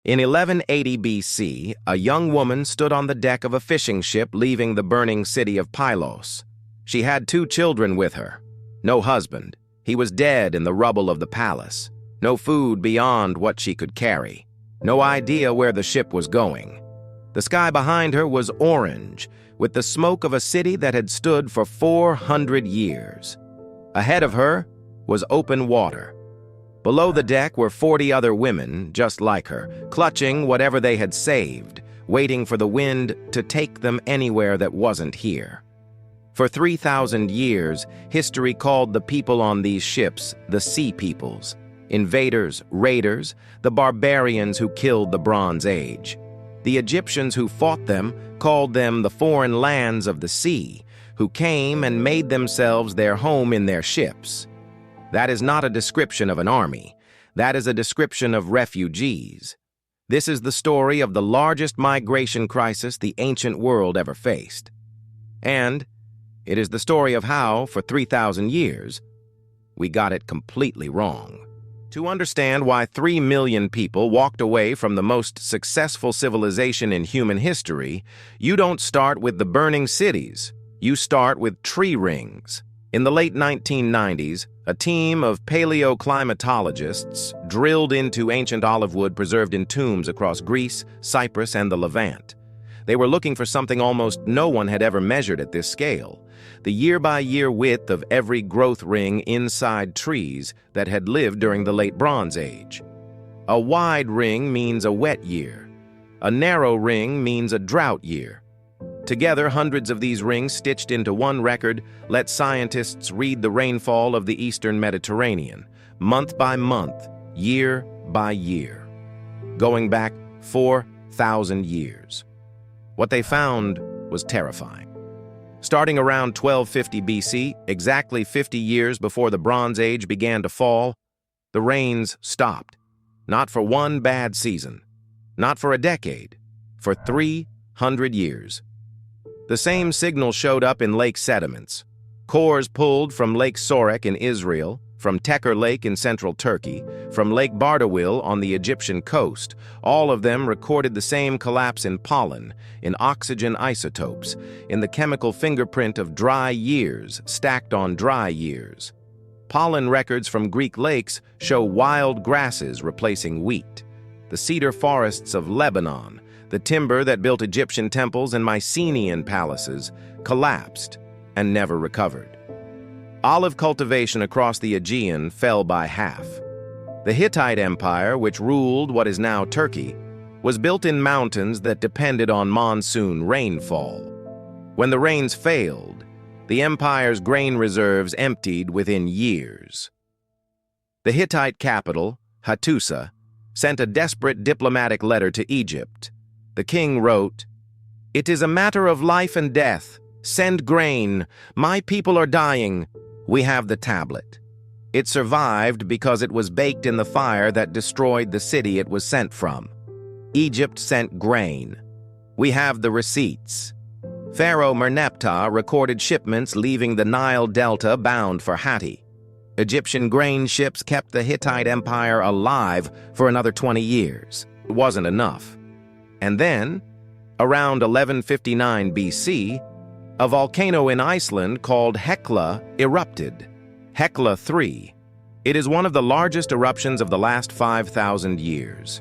In 1180 BC, a young woman stood on the deck of a fishing ship leaving the burning city of Pylos. She had 2 children with her. No husband. He was dead in the rubble of the palace. No food beyond what she could carry. No idea where the ship was going. The sky behind her was orange, with the smoke of a city that had stood for 400 years. Ahead of her was open water. Below the deck were 40 other women, just like her, clutching whatever they had saved, waiting for the wind to take them anywhere that wasn't here. For 3,000 years, history called the people on these ships the Sea Peoples, invaders, raiders, the barbarians who killed the Bronze Age. The Egyptians who fought them called them the foreign lands of the sea, who came and made themselves their home in their ships. That is not a description of an army. That is a description of refugees. This is the story of the largest migration crisis the ancient world ever faced. And it is the story of how, for 3,000 years, we got it completely wrong. To understand why 3 million people walked away from the most successful civilization in human history, you don't start with the burning cities. You start with tree rings. In the late 1990s, a team of paleoclimatologists drilled into ancient olive wood preserved in tombs across Greece, Cyprus, and the Levant. They were looking for something almost no one had ever measured at this scale: the year-by-year width of every growth ring inside trees that had lived during the late Bronze Age. A wide ring means a wet year. A narrow ring means a drought year. Together, hundreds of these rings stitched into one record let scientists read the rainfall of the eastern Mediterranean, month by month, year by year, going back 4,000 years. What they found was terrifying. Starting around 1250 BC, exactly 50 years before the Bronze Age began to fall, the rains stopped. Not for one bad season, not for a decade, for 300 years. The same signal showed up in lake sediments. Cores pulled from Lake Soreq in Israel, from Tecer Lake in central Turkey, from Lake Bardawil on the Egyptian coast. All of them recorded the same collapse in pollen, in oxygen isotopes, in the chemical fingerprint of dry years stacked on dry years. Pollen records from Greek lakes show wild grasses replacing wheat. The cedar forests of Lebanon, the timber that built Egyptian temples and Mycenaean palaces, collapsed and never recovered. Olive cultivation across the Aegean fell by half. The Hittite Empire, which ruled what is now Turkey, was built in mountains that depended on monsoon rainfall. When the rains failed, the empire's grain reserves emptied within years. The Hittite capital, Hattusa, sent a desperate diplomatic letter to Egypt. The king wrote, "It is a matter of life and death. Send grain. My people are dying. We have the tablet." It survived because it was baked in the fire that destroyed the city it was sent from. Egypt sent grain. We have the receipts. Pharaoh Merneptah recorded shipments leaving the Nile Delta bound for Hatti. Egyptian grain ships kept the Hittite Empire alive for another 20 years. It wasn't enough. And then, around 1159 BC, a volcano in Iceland called Hekla erupted. Hekla III. It is one of the largest eruptions of the last 5,000 years.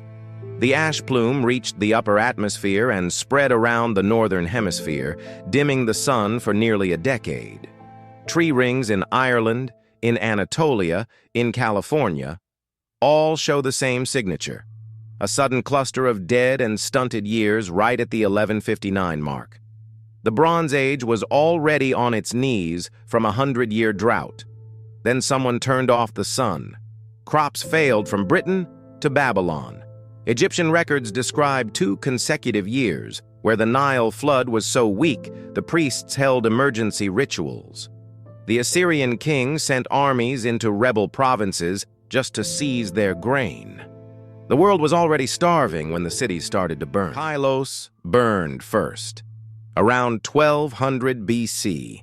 The ash plume reached the upper atmosphere and spread around the northern hemisphere, dimming the sun for nearly a decade. Tree rings in Ireland, in Anatolia, in California, all show the same signature: a sudden cluster of dead and stunted years right at the 1159 mark. The Bronze Age was already on its knees from a 100-year drought. Then someone turned off the sun. Crops failed from Britain to Babylon. Egyptian records describe 2 consecutive years where the Nile flood was so weak the priests held emergency rituals. The Assyrian king sent armies into rebel provinces just to seize their grain. The world was already starving when the cities started to burn. Pylos burned first. Around 1200 BC,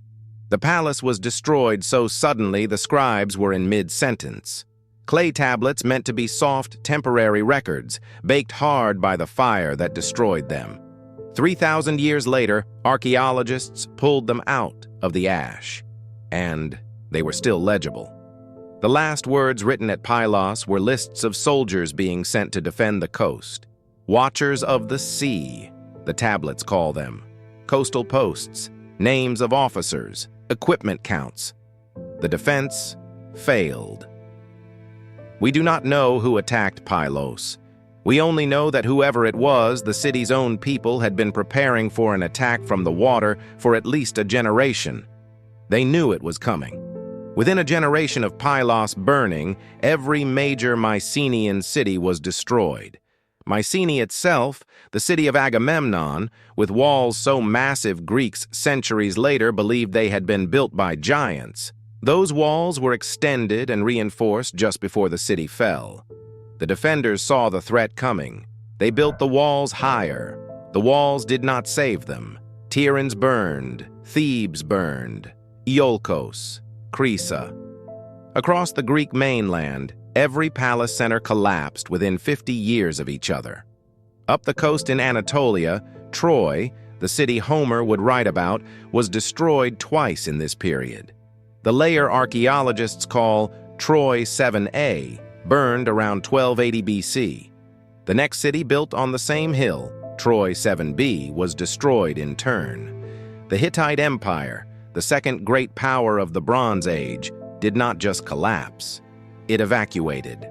the palace was destroyed so suddenly the scribes were in mid-sentence. Clay tablets meant to be soft, temporary records, baked hard by the fire that destroyed them. 3,000 years later, archaeologists pulled them out of the ash, and they were still legible. The last words written at Pylos were lists of soldiers being sent to defend the coast. Watchers of the sea, the tablets call them. Coastal posts, names of officers, equipment counts. The defense failed. We do not know who attacked Pylos. We only know that whoever it was, the city's own people had been preparing for an attack from the water for at least a generation. They knew it was coming. Within a generation of Pylos burning, every major Mycenaean city was destroyed. Mycenae itself, the city of Agamemnon, with walls so massive Greeks centuries later believed they had been built by giants, those walls were extended and reinforced just before the city fell. The defenders saw the threat coming. They built the walls higher. The walls did not save them. Tiryns burned, Thebes burned, Iolkos, Crisa. Across the Greek mainland, every palace center collapsed within 50 years of each other. Up the coast in Anatolia, Troy, the city Homer would write about, was destroyed twice in this period. The layer archaeologists call Troy 7A burned around 1280 BC. The next city built on the same hill, Troy 7B, was destroyed in turn. The Hittite Empire, the second great power of the Bronze Age, did not just collapse. It evacuated.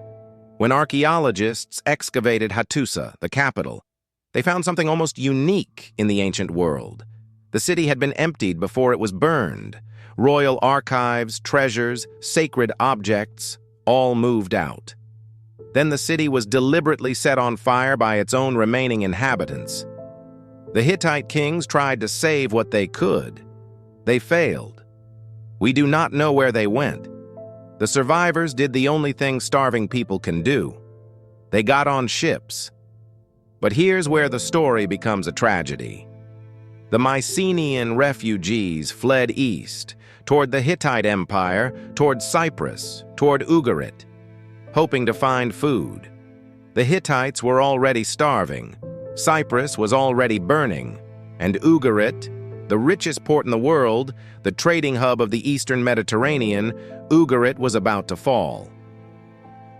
When archaeologists excavated Hattusa, the capital, they found something almost unique in the ancient world. The city had been emptied before it was burned. Royal archives, treasures, sacred objects, all moved out. Then the city was deliberately set on fire by its own remaining inhabitants. The Hittite kings tried to save what they could. They failed. We do not know where they went. The survivors did the only thing starving people can do. They got on ships. But here's where the story becomes a tragedy. The Mycenaean refugees fled east, toward the Hittite Empire, toward Cyprus, toward Ugarit, hoping to find food. The Hittites were already starving, Cyprus was already burning, and Ugarit, the richest port in the world, the trading hub of the eastern Mediterranean, Ugarit was about to fall.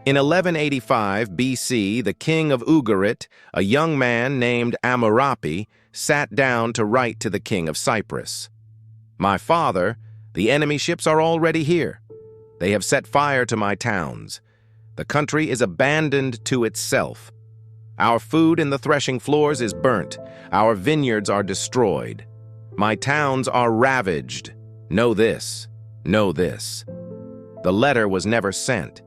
In 1185 BC, the king of Ugarit, a young man named Amurapi, sat down to write to the king of Cyprus. "My father, the enemy ships are already here. They have set fire to my towns. The country is abandoned to itself. Our food in the threshing floors is burnt. Our vineyards are destroyed. My towns are ravaged. Know this, know this." The letter was never sent.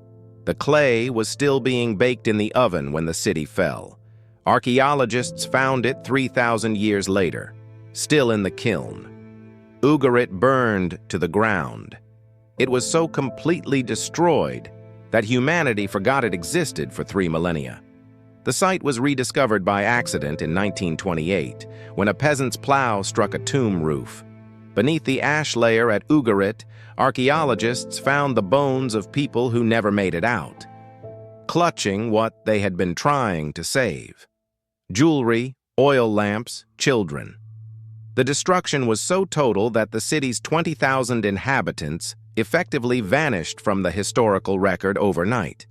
The clay was still being baked in the oven when the city fell. Archaeologists found it 3,000 years later, still in the kiln. Ugarit burned to the ground. It was so completely destroyed that humanity forgot it existed for 3 millennia. The site was rediscovered by accident in 1928, when a peasant's plow struck a tomb roof. Beneath the ash layer at Ugarit, archaeologists found the bones of people who never made it out, clutching what they had been trying to save: jewelry, oil lamps, children. The destruction was so total that the city's 20,000 inhabitants effectively vanished from the historical record overnight.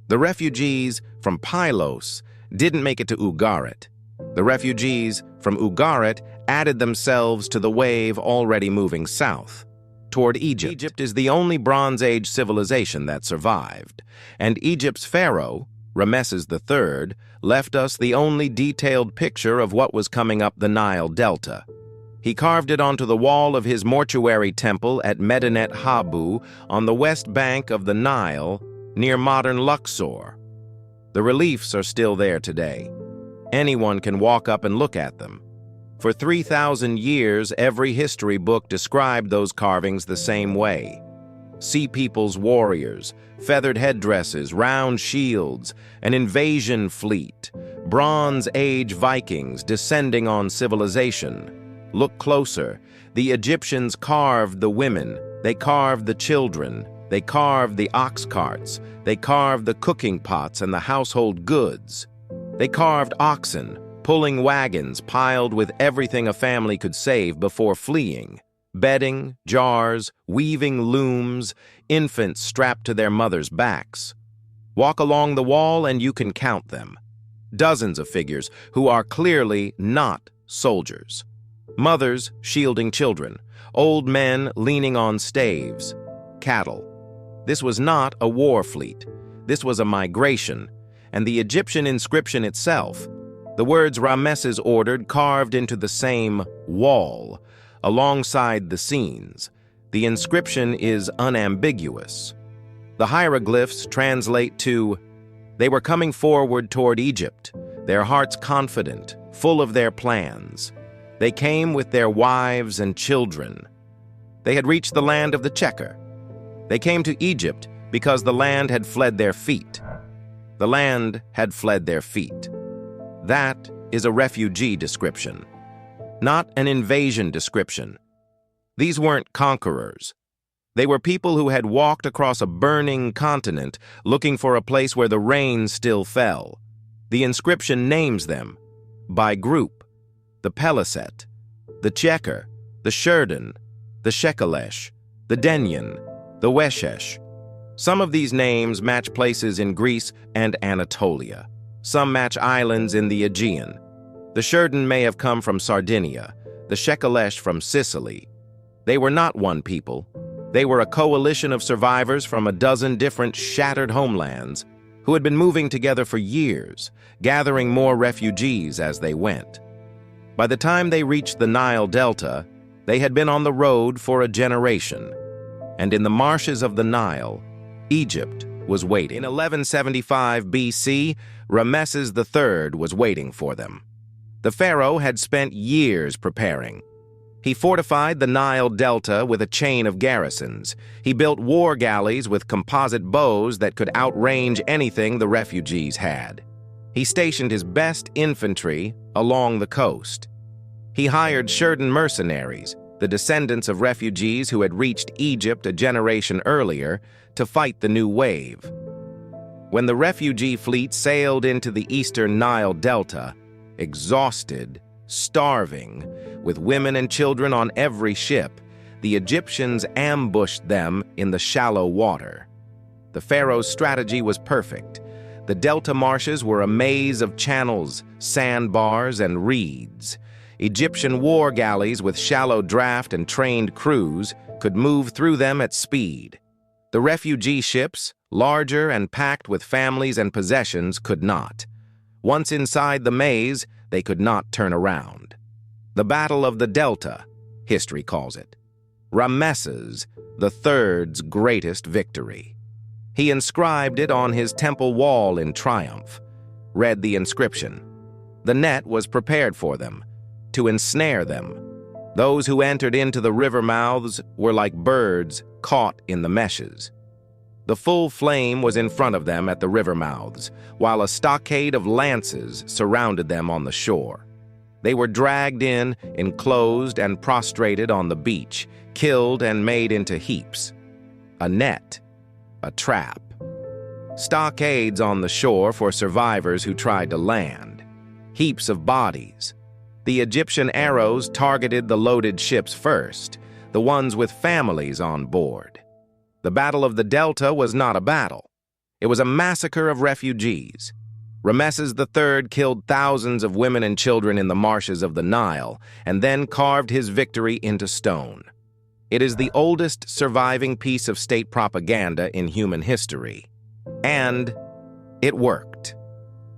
The refugees from Pylos didn't make it to Ugarit. The refugees from Ugarit added themselves to the wave already moving south, toward Egypt. Egypt is the only Bronze Age civilization that survived, and Egypt's pharaoh, Ramesses III, left us the only detailed picture of what was coming up the Nile Delta. He carved it onto the wall of his mortuary temple at Medinet Habu on the west bank of the Nile, near modern Luxor. The reliefs are still there today. Anyone can walk up and look at them. For 3,000 years, every history book described those carvings the same way. Sea people's warriors, feathered headdresses, round shields, an invasion fleet, Bronze Age Vikings descending on civilization. Look closer. The Egyptians carved the women, they carved the children, They carved the ox carts. They carved the cooking pots and the household goods. They carved oxen, pulling wagons piled with everything a family could save before fleeing. Bedding, jars, weaving looms, infants strapped to their mothers' backs. Walk along the wall and you can count them. Dozens of figures who are clearly not soldiers. Mothers shielding children, old men leaning on staves, cattle. This was not a war fleet. This was a migration, and the Egyptian inscription itself, the words Ramesses ordered carved into the same wall, alongside the scenes. The inscription is unambiguous. The hieroglyphs translate to, "They were coming forward toward Egypt, their hearts confident, full of their plans. They came with their wives and children. They had reached the land of the Tecer. They came to Egypt because the land had fled their feet. The land had fled their feet." That is a refugee description, not an invasion description. These weren't conquerors. They were people who had walked across a burning continent looking for a place where the rain still fell. The inscription names them by group: the Peliset, the Tecer, the Sherden, the Shekelesh, the Denyen, the Weshesh. Some of these names match places in Greece and Anatolia. Some match islands in the Aegean. The Sherden may have come from Sardinia, the Shekelesh from Sicily. They were not one people. They were a coalition of survivors from a dozen different shattered homelands who had been moving together for years, gathering more refugees as they went. By the time they reached the Nile Delta, they had been on the road for a generation. And in the marshes of the Nile, Egypt was waiting. In 1175 BC, Ramesses III was waiting for them. The pharaoh had spent years preparing. He fortified the Nile Delta with a chain of garrisons. He built war galleys with composite bows that could outrange anything the refugees had. He stationed his best infantry along the coast. He hired Sherden mercenaries, the descendants of refugees who had reached Egypt a generation earlier, to fight the new wave. When the refugee fleet sailed into the eastern Nile Delta, exhausted, starving, with women and children on every ship, the Egyptians ambushed them in the shallow water. The pharaoh's strategy was perfect. The delta marshes were a maze of channels, sandbars, and reeds. Egyptian war galleys with shallow draft and trained crews could move through them at speed. The refugee ships, larger and packed with families and possessions, could not. Once inside the maze, they could not turn around. The Battle of the Delta, history calls it. Ramesses III's greatest victory. He inscribed it on his temple wall in triumph. Read the inscription. The net was prepared for them, to ensnare them. Those who entered into the river mouths were like birds caught in the meshes. The full flame was in front of them at the river mouths, while a stockade of lances surrounded them on the shore. They were dragged in, enclosed and prostrated on the beach, killed and made into heaps. A net, a trap. Stockades on the shore for survivors who tried to land. Heaps of bodies. The Egyptian arrows targeted the loaded ships first, the ones with families on board. The Battle of the Delta was not a battle. It was a massacre of refugees. Ramesses III killed thousands of women and children in the marshes of the Nile, and then carved his victory into stone. It is the oldest surviving piece of state propaganda in human history. And it worked.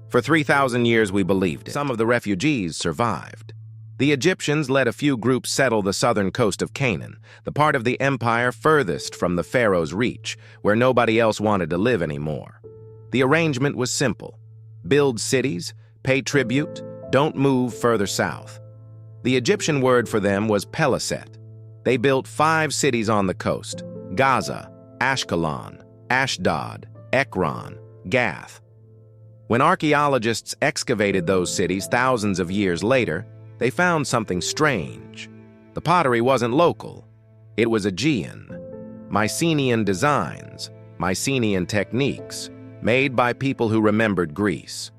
For 3,000 years we believed it. Some of the refugees survived. The Egyptians let a few groups settle the southern coast of Canaan, the part of the empire furthest from the pharaoh's reach, where nobody else wanted to live anymore. The arrangement was simple. Build cities, pay tribute, don't move further south. The Egyptian word for them was Peliset. They built 5 cities on the coast: Gaza, Ashkelon, Ashdod, Ekron, Gath. When archaeologists excavated those cities thousands of years later, they found something strange. The pottery wasn't local. It was Aegean. Mycenaean designs, Mycenaean techniques, made by people who remembered Greece.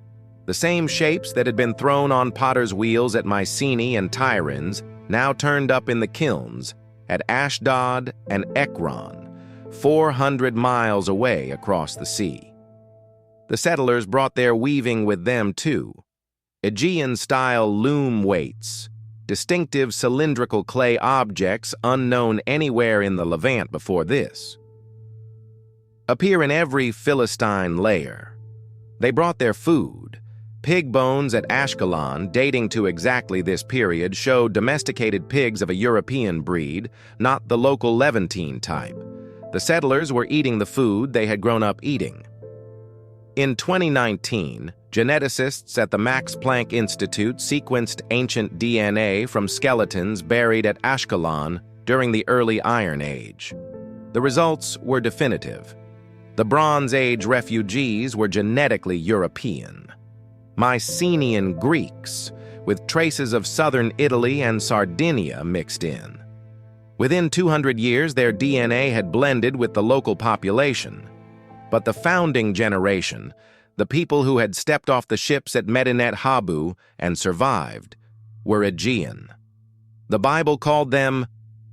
The same shapes that had been thrown on potter's wheels at Mycenae and Tiryns now turned up in the kilns at Ashdod and Ekron, 400 miles away across the sea. The settlers brought their weaving with them too. Aegean-style loom weights, distinctive cylindrical clay objects unknown anywhere in the Levant before this, appear in every Philistine layer. They brought their food. Pig bones at Ashkelon, dating to exactly this period, showed domesticated pigs of a European breed, not the local Levantine type. The settlers were eating the food they had grown up eating. In 2019, geneticists at the Max Planck Institute sequenced ancient DNA from skeletons buried at Ashkelon during the early Iron Age. The results were definitive. The Bronze Age refugees were genetically European. Mycenaean Greeks, with traces of southern Italy and Sardinia mixed in. Within 200 years, their DNA had blended with the local population. But the founding generation, the people who had stepped off the ships at Medinet Habu and survived, were Aegean. The Bible called them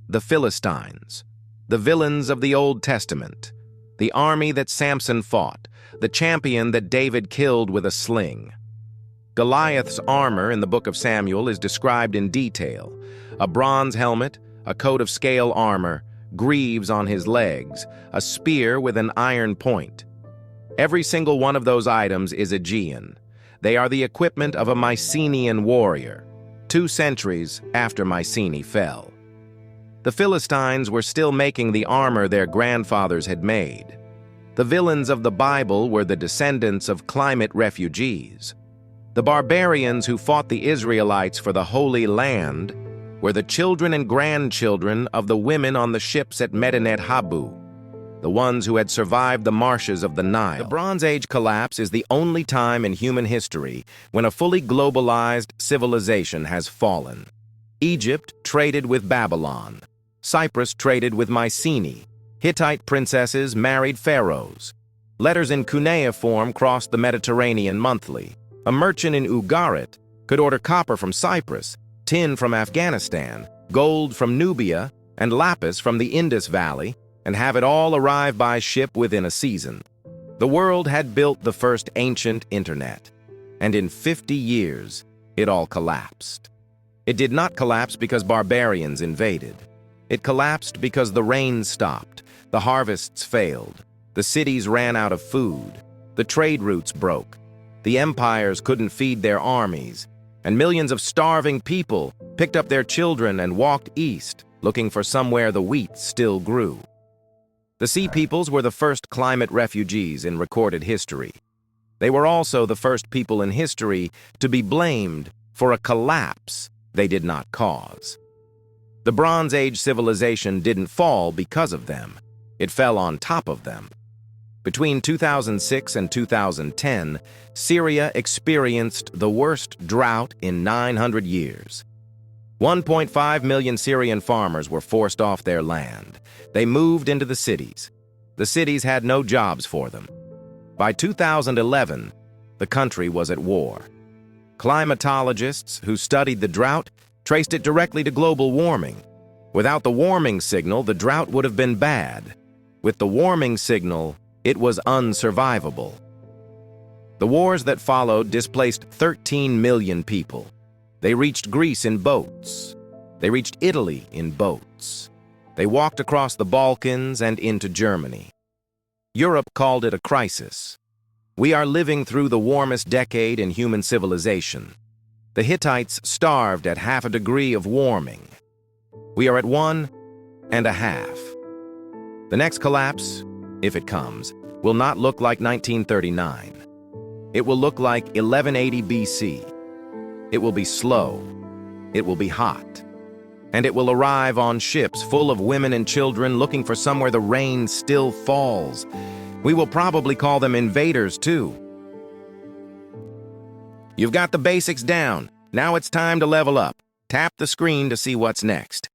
the Philistines, the villains of the Old Testament, the army that Samson fought, the champion that David killed with a sling. Goliath's armor in the book of Samuel is described in detail: a bronze helmet, a coat of scale armor, greaves on his legs, a spear with an iron point. Every single one of those items is Aegean. They are the equipment of a Mycenaean warrior, 2 centuries after Mycenae fell. The Philistines were still making the armor their grandfathers had made. The villains of the Bible were the descendants of climate refugees. The barbarians who fought the Israelites for the Holy Land were the children and grandchildren of the women on the ships at Medinet Habu, the ones who had survived the marshes of the Nile. The Bronze Age collapse is the only time in human history when a fully globalized civilization has fallen. Egypt traded with Babylon. Cyprus traded with Mycenae. Hittite princesses married pharaohs. Letters in cuneiform crossed the Mediterranean monthly. A merchant in Ugarit could order copper from Cyprus, tin from Afghanistan, gold from Nubia, and lapis from the Indus Valley, and have it all arrive by ship within a season. The world had built the first ancient internet, and in 50 years, it all collapsed. It did not collapse because barbarians invaded. It collapsed because the rain stopped, the harvests failed, the cities ran out of food, the trade routes broke, the empires couldn't feed their armies, and millions of starving people picked up their children and walked east, looking for somewhere the wheat still grew. The Sea Peoples were the first climate refugees in recorded history. They were also the first people in history to be blamed for a collapse they did not cause. The Bronze Age civilization didn't fall because of them. It fell on top of them. Between 2006 and 2010, Syria experienced the worst drought in 900 years. 1.5 million Syrian farmers were forced off their land. They moved into the cities. The cities had no jobs for them. By 2011, the country was at war. Climatologists who studied the drought traced it directly to global warming. Without the warming signal, the drought would have been bad. With the warming signal, it was unsurvivable. The wars that followed displaced 13 million people. They reached Greece in boats. They reached Italy in boats. They walked across the Balkans and into Germany. Europe called it a crisis. We are living through the warmest decade in human civilization. The Hittites starved at 0.5 degree of warming. We are at 1.5. The next collapse, if it comes, will not look like 1939. It will look like 1180 BC. It will be slow. It will be hot. And it will arrive on ships full of women and children looking for somewhere the rain still falls. We will probably call them invaders, too. You've got the basics down. Now it's time to level up. Tap the screen to see what's next.